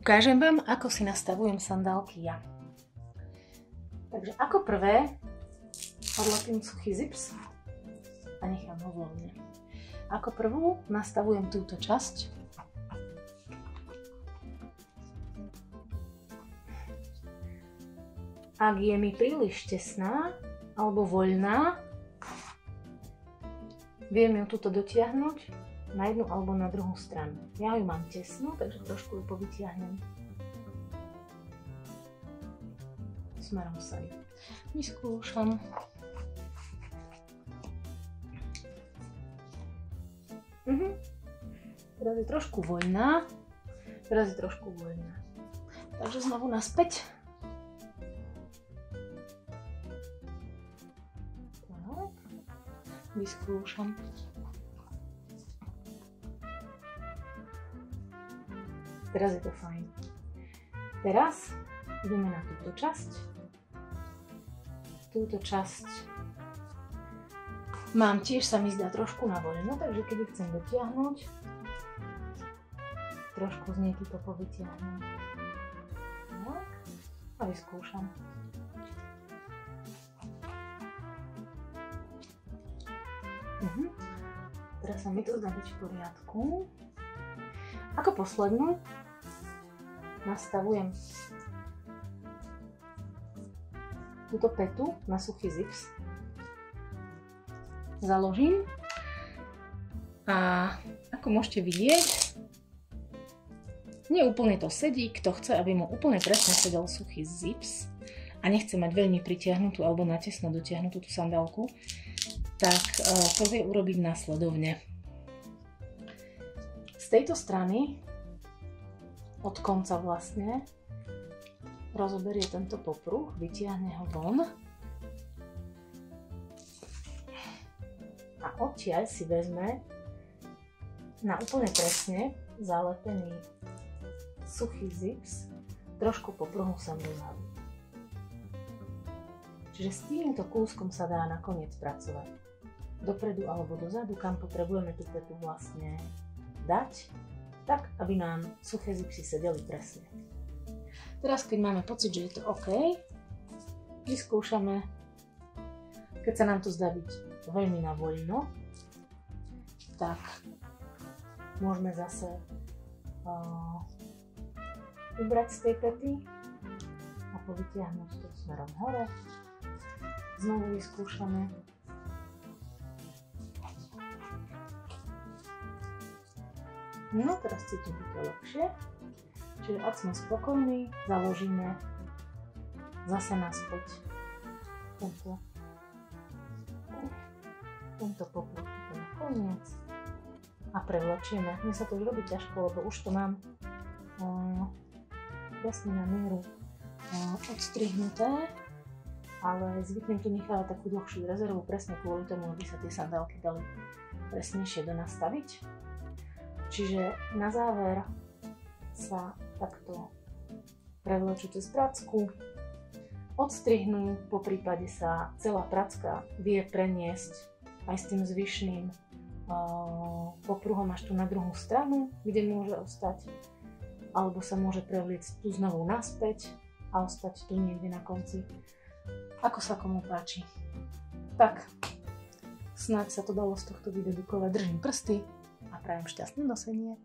Ukážem vám, ako si nastavujem sandálky ja. Takže ako prvé odlepím suchý zips a nechám ho voľne. Ako prvú nastavujem túto časť. Ak je mi príliš tesná alebo voľná, viem ju tuto dotiahnuť na jednu alebo na druhú stranu. Ja ju mám tesnú, takže trošku ju povytiahnem smerom sem. Vyskúšam. Teraz je trošku voľná. Takže znovu naspäť. Tak. Vyskúšam. Teraz je to fajn. Teraz ideme na túto časť. Túto časť mám tiež, sa mi zdá, trošku na voľno, takže keď ju chcem dotiahnuť, trošku z nej to povytiahnem. Tak. A vyskúšam. Teraz sa mi to zdá byť v poriadku. Ako poslednú nastavujem túto petu na suchý zips. Založím a ako môžete vidieť, nie úplne to sedí. Kto chce, aby mu úplne presne sedel suchý zips a nechce mať veľmi pritiahnutú alebo natesno dotiahnutú tú sandálku, tak to vie urobiť následovne. Z tejto strany, od konca vlastne, rozoberie tento popruh, vytiahne ho von a odtiaľ si vezme na úplne presne zalepený suchý zips trošku popruhu sem dozadu. Čiže s týmto kúskom sa dá nakoniec pracovať. Dopredu alebo dozadu, kam potrebujeme tú petu vlastne dať, tak aby nám suché zipsy sedeli presne. Teraz, keď máme pocit, že je to OK, vyskúšame, keď sa nám to zdá byť veľmi na voľno, tak môžeme zase ubrať z tej pety a povytiahnuť to smerom hore. Znovu vyskúšame. No, teraz cítim to lepšie. Čiže ak sme spokojní, založíme zase naspäť tento popruh na koniec a prevlečieme. Mne sa to už robí ťažko, lebo už to mám presne na mieru odstrihnuté, ale zvyknem tu nechávať takú dlhšiu rezervu presne kvôli tomu, aby sa tie sandálky dali presnejšie donastaviť. Čiže na záver sa takto prevlečú cez pracku, odstrihnú, po prípade sa celá pracka vie preniesť aj s tým zvyšným popruhom až tu na druhú stranu, kde môže ostať, alebo sa môže prevliecť tu znovu naspäť a ostať tu niekde na konci, ako sa komu páči. Tak, snáď sa to dalo z tohto videodukovať. Držím prsty a prajem šťastné nosenie.